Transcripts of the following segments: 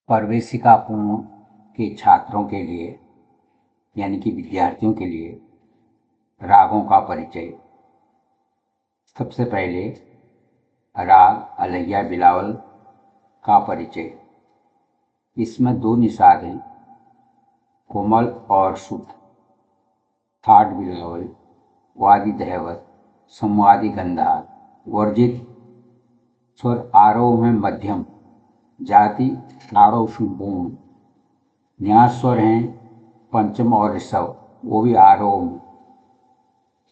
प्रवेशिकापूर्ण के छात्रों के लिए यानी कि विद्यार्थियों के लिए रागों का परिचय। सबसे पहले राग अलैया बिलावल का परिचय। इसमें दो निषाद हैं, कोमल और शुद्ध। थाट बिलावल, वादी दहवत, संवादी गंधार। वर्जित स्वर आरोह में मध्यम, जाति आरोह संपूर्ण। न्यास स्वर हैं पंचम और ऋषभ, वो भी आरोह में।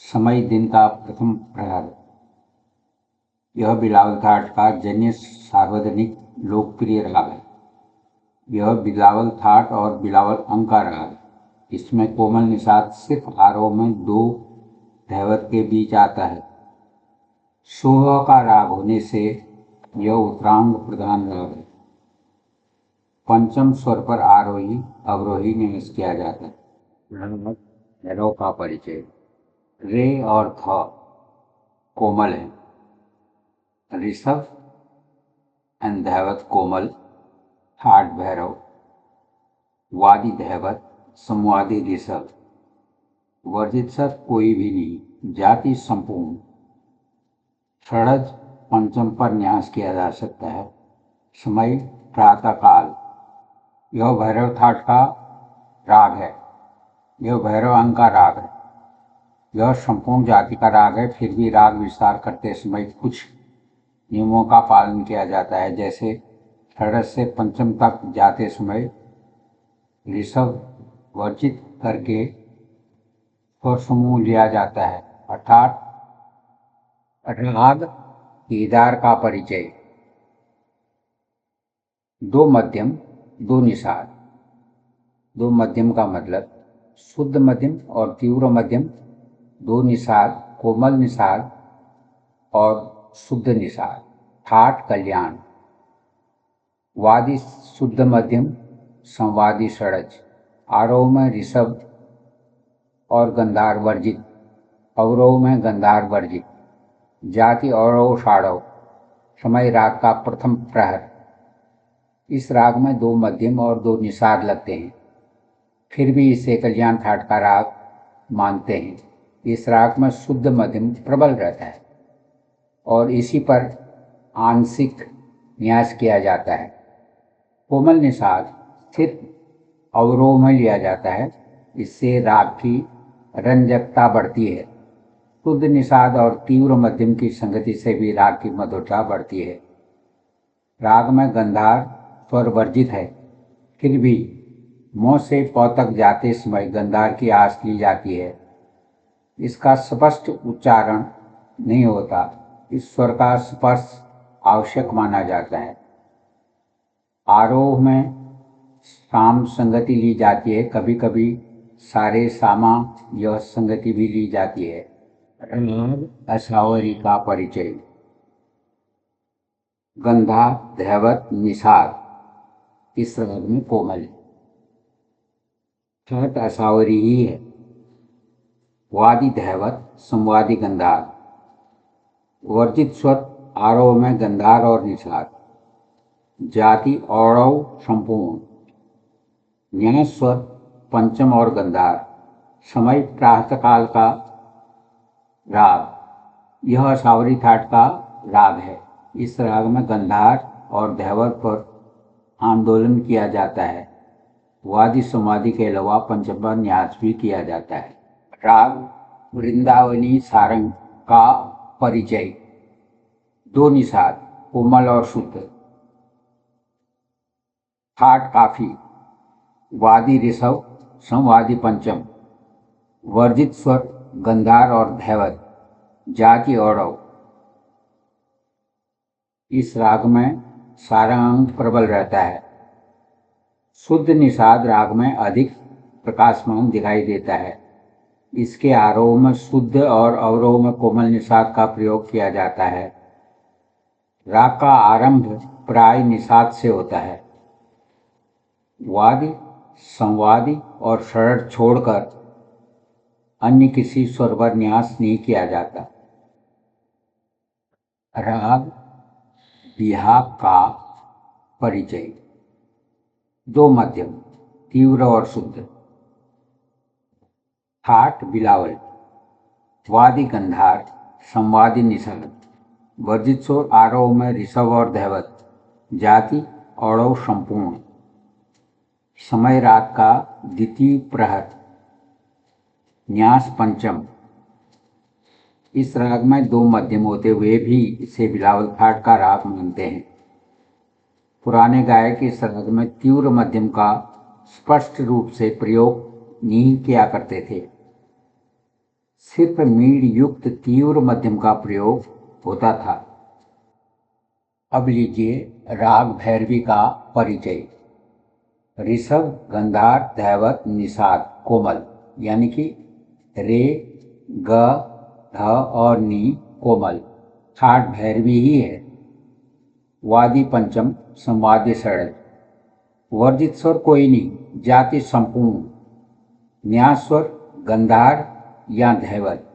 समय दिन का प्रथम प्रहर। यह बिलावल थाट का जन्य सार्वजनिक लोकप्रिय राग है। यह बिलावल थाट और बिलावल अंग का राग है। इसमें कोमल निषाद सिर्फ आरोह में दो धैवत के बीच आता है। सोह का राग होने से यह उत्तरांग प्रधान राग है। पंचम स्वर पर आरोही अवरोही निवेश किया जाता है। भैरव का परिचय। रे और थ कोमल है, ऋषभ एंड धैवत कोमल, थाट भैरव, वादी धैवत, संवादी ऋषभ। वर्जित स्वर कोई भी नहीं, जाति संपूर्ण। षडज पंचम पर न्यास किया जा सकता है। समय प्रातःकाल। यह भैरव थाट का राग है। यह भैरव अंग का राग है। यह संपूर्ण जाति का राग है, फिर भी राग विस्तार करते समय कुछ नियमों का पालन किया जाता है। जैसे षडज से पंचम तक जाते समय ऋषभ वर्जित करके स्वर समूह लिया जाता है, अर्थात राग केदार का परिचय। दो मध्यम दो निषाद। दो मध्यम का मतलब शुद्ध मध्यम और तीव्र मध्यम, दो निषाद कोमल निषाद और शुद्ध निषाद। ठाट कल्याण। वादी शुद्ध मध्यम, संवादी षडज। आरोह में ऋषभ और गंधार वर्जित, अवरोह में गंधार वर्जित। जाति अवरोह षाढ़व। समय राग का प्रथम प्रहर। इस राग में दो मध्यम और दो निषाद लगते हैं, फिर भी इसे कल्याण थाट का राग मानते हैं। इस राग में शुद्ध मध्यम प्रबल रहता है और इसी पर आंशिक न्यास किया जाता है। कोमल निषाद सिर्फ अवरोह में लिया जाता है, इससे राग की रंजकता बढ़ती है। शुद्ध निषाद और तीव्र मध्यम की संगति से भी राग की मधुरता बढ़ती है। राग में गंधार स्वर वर्जित है, फिर भी मों से पौ तक जाते समय गंधार की आस ली जाती है। इसका स्पष्ट उच्चारण नहीं होता, इस स्वर का स्पर्श आवश्यक माना जाता है। आरोह में साम संगति ली जाती है, कभी कभी सारे सामा यह संगति भी ली जाती है। राग असावरी का परिचय। गंधा धैवत निषाद इस राग में कोमल है। ठाट असावरी ही है। वादी धैवत, संवादी गंधार। वर्जित स्वर आरोह में गंधार और निषाद। जाति औरव संपूर्ण। न्यास स्वर पंचम और गंधार। समय प्रातःकाल का राग। यह असावरी थाट का राग है। इस राग में गंधार और धैवत पर आंदोलन किया जाता है। वादी संवादी के अलावा पंचम न्यास भी किया जाता है। राग वृंदावनी सारंग का परिचय। दो निषाद कोमल और शुद्ध। ठाट काफी। वादी ऋषभ, संवादी पंचम। वर्जित स्वर गंधार और धैवत। जाति औरव। इस राग में सारंग प्रबल रहता है। शुद्ध निषाद राग में अधिक प्रकाशमान दिखाई देता है। इसके आरोह में शुद्ध और अवरोह में कोमल निषाद का प्रयोग किया जाता है। राग का आरंभ प्राय निषाद से होता है। वादी संवादी और षडज छोड़कर अन्य किसी स्वर पर न्यास नहीं किया जाता। राग बिहाग का परिचय। दो मध्यम, तीव्र और शुद्ध। ठाट बिलावल, वादी गंधार, संवादी निषाद। वर्जित स्वर आरोह में ऋषभ और धैवत। जाति औड़व संपूर्ण। समय रात का द्वितीय प्रहर। न्यास पंचम। इस राग में दो मध्यम होते हुए भी इसे बिलावल ठाट का राग मानते हैं। पुराने गायक इस राग में तीव्र मध्यम का स्पष्ट रूप से प्रयोग नहीं किया करते थे। सिर्फ मीण युक्त तीव्र मध्यम का प्रयोग होता था। अब लीजिए राग भैरवी का परिचय। ऋषभ, गंधार, धैवत, निषाद, कोमल यानी कि रे, ग, ध और नी कोमल। ठाट भैरवी ही है। वादी पंचम, संवादी षडज। वर्जित स्वर कोई नहीं, जाति संपूर्ण। न्यास स्वर गंधार या धैवत।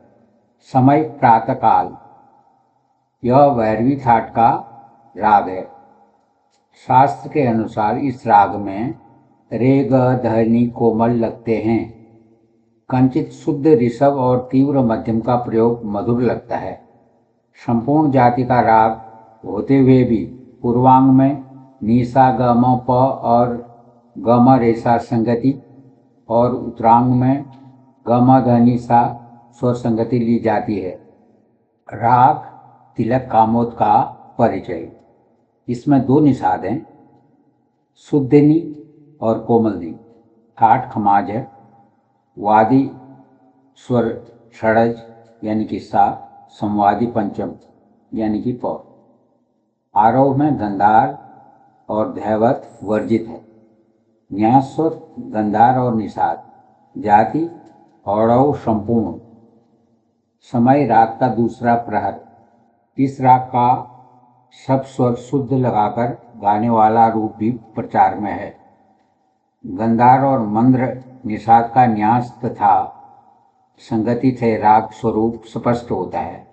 समय प्रातःकाल। यह भैरवी ठाट का राग है। शास्त्र के अनुसार इस राग में रे, ग, ध, नी कोमल लगते हैं। कंचित शुद्ध ऋषभ और तीव्र मध्यम का प्रयोग मधुर लगता है। संपूर्ण जाति का राग होते हुए भी पूर्वांग में निसा, गम, प और गम रेसा संगति और उत्तरांग में गम, ध, निसा स्वर संगति ली जाती है। राग तिलक कामोद का परिचय। इसमें दो निषाद हैं, शुद्धनी और कोमलनी। ठाट खमाज है। वादी स्वर षडज यानी कि सा, संवादी पंचम यानी कि प। आरोह में गंधार और धैवत वर्जित है। न्यास स्वर गंधार और निषाद। जाति औड़व संपूर्ण। समय राग का दूसरा प्रहर। इस राग का सब स्वर शुद्ध लगाकर गाने वाला रूप भी प्रचार में है। गंधार और मंद्र निषाद का न्यास तथा संगति से राग स्वरूप स्पष्ट होता है।